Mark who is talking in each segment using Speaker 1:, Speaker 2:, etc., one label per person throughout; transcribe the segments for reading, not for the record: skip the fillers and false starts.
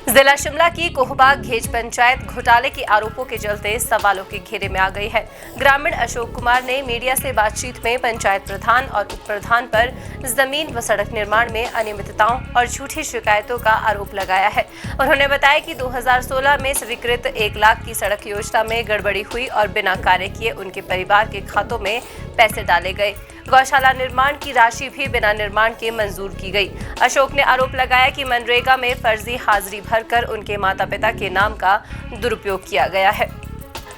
Speaker 1: जिला शिमला की कोहबा घेज पंचायत घोटाले के आरोपों के चलते सवालों के घेरे में आ गई है। ग्रामीण अशोक कुमार ने मीडिया से बातचीत में पंचायत प्रधान और उप प्रधान पर जमीन व सड़क निर्माण में अनियमितताओं और झूठी शिकायतों का आरोप लगाया है। उन्होंने बताया कि 2016 में स्वीकृत 1 लाख की सड़क योजना में गड़बड़ी हुई और बिना कार्य किए उनके परिवार के खातों में पैसे डाले गए। गौशाला निर्माण की राशि भी बिना निर्माण के मंजूर की गई। अशोक ने आरोप लगाया कि मनरेगा में फर्जी हाजिरी भरकर उनके माता पिता के नाम का दुरुपयोग किया गया है।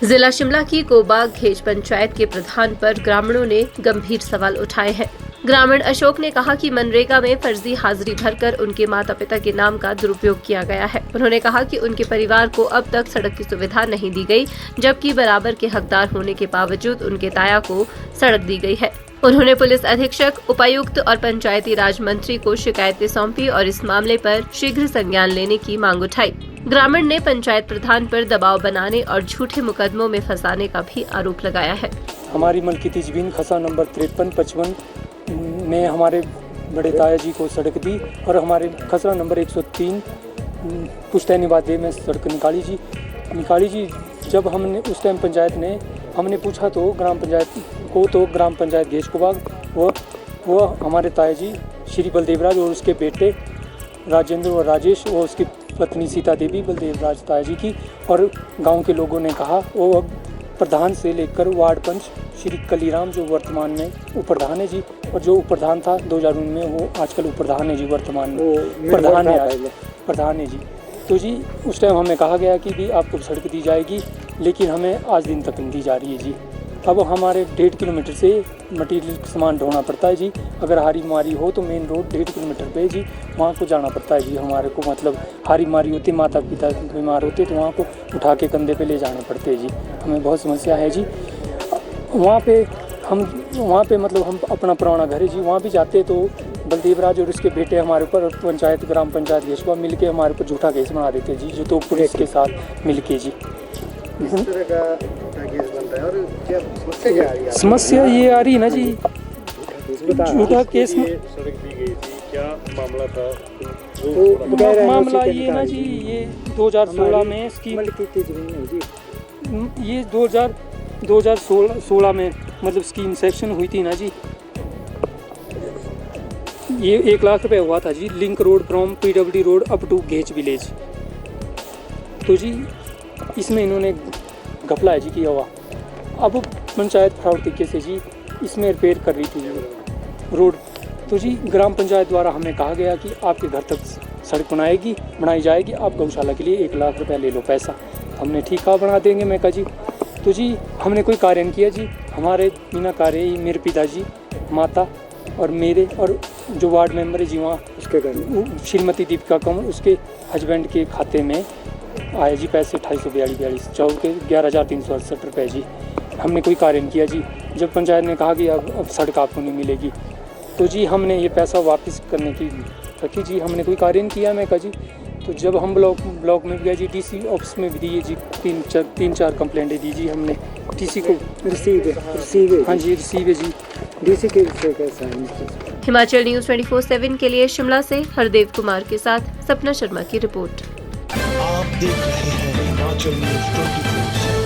Speaker 1: जिला शिमला की कोहबा घेज पंचायत के प्रधान पर ग्रामीणों ने गंभीर सवाल उठाए हैं। ग्रामीण अशोक ने कहा कि मनरेगा में फर्जी हाजिरी भरकर उनके माता पिता के नाम का दुरुपयोग किया गया है। उन्होंने कहा कि उनके परिवार को अब तक सड़क की सुविधा नहीं दी गई, जबकि बराबर के हकदार होने के बावजूद उनके ताया को सड़क दी गई है। उन्होंने पुलिस अधीक्षक, उपायुक्त और पंचायती राज मंत्री को शिकायतें सौंपी और इस मामले पर शीघ्र संज्ञान लेने की मांग उठाई। ग्रामीण ने पंचायत प्रधान पर दबाव बनाने और झूठे मुकदमों में फंसाने का भी आरोप लगाया है।
Speaker 2: हमारी मलकीती जमीन खसा नंबर 53-55 में हमारे बड़े ताया जी को सड़क दी और हमारे खसरा नंबर 103 पुश्तैनी वादे में सड़क निकाली जी। जब हमने उस टाइम पंचायत ने हमने पूछा तो ग्राम पंचायत घेज कोहबा वो हमारे ताया जी श्री बलदेवराज और उसके बेटे राजेंद्र और राजेश और उसकी पत्नी सीता देवी बलदेवराज ताया जी की, और गांव के लोगों ने कहा वो अब प्रधान से लेकर वार्ड पंच श्री कलीराम जो वर्तमान में उप प्रधान है जी, और जो उप प्रधान था 2009 में वो आजकल उप प्रधान है जी, वर्तमान में प्रधान है जी। तो जी उस टाइम हमें कहा गया कि भी आपको सड़क दी जाएगी, लेकिन हमें आज दिन तक नहीं दी जा रही है जी। अब हमारे 1.5 किलोमीटर से मटीरियल सामान ढोना पड़ता है जी। अगर हारी मारी हो तो मेन रोड 1.5 किलोमीटर पे जी, वहाँ को जाना पड़ता है जी हमारे को। मतलब हारी मारी होती, माता पिता बीमार होते तो वहाँ को उठा के कंधे पे ले जाने पड़ते हैं जी। हमें बहुत समस्या है जी। वहाँ पे मतलब हम अपना पुराना घर है जी, वहाँ भी जाते तो बलदेवराज और उसके बेटे हमारे ऊपर ग्राम पंचायत घेज कोहबा मिल के हमारे ऊपर झूठा केस बना देते जी, जो तो पुलिस के साथ मिल के जी।
Speaker 3: इस तरह का केस बनता है और क्या समस्या क्या आ रही है?
Speaker 2: समस्या ये आ रही है ना जी, झूठा केस में
Speaker 4: सड़क दी गई थी, क्या मामला था?
Speaker 2: तो मामला ये ना जी, ये 2016 में स्कीम ये 2016 में मतलब स्कीम सेक्शन हुई थी ना जी। ये 1 लाख रुपए हुआ था जी, link road from PWD road up to Ghej village. तो जी इसमें इन्होंने घपला है जी किया हुआ। अब पंचायत फ्रॉड तरीके से जी इसमें रिपेयर कर रही थी रोड। तो जी ग्राम पंचायत द्वारा हमें कहा गया कि आपके घर तक सड़क बनाई जाएगी, आप गौशाला के लिए 1 लाख रुपया ले लो पैसा। हमने ठीक कहा बना देंगे, मैं कहा जी। तो जी हमने कोई कार्य नहीं किया जी। हमारे बिना कार्य ही मेरे पिताजी, माता और मेरे और जो वार्ड मेंबर है जी वहाँ
Speaker 3: उसके घर
Speaker 2: श्रीमती दीपिका कंवर उसके हस्बैंड के खाते में आए जी पैसे 2842 के 11,368 रुपये जी। हमने कोई कार्य नहीं किया जी। जब पंचायत ने कहा कि अब सड़क आपको नहीं मिलेगी, तो जी हमने ये पैसा वापस करने की रखी जी। हमने कोई कार्य नहीं किया, मैं कहा जी। तो जब हम ब्लॉक में भी गए जी, DC ऑफिस में भी दिए जी, 3-4 कंप्लेंटें दी जी हमने। DC को रिसीव हाँ जी रिसीव है जी। DC के कैसा है।
Speaker 1: हिमाचल न्यूज़ 24/7 के लिए शिमला से हरदेव कुमार के साथ सपना शर्मा की रिपोर्ट।
Speaker 5: आप देख रहे हैं हिमाचल न्यूज़ 24/7।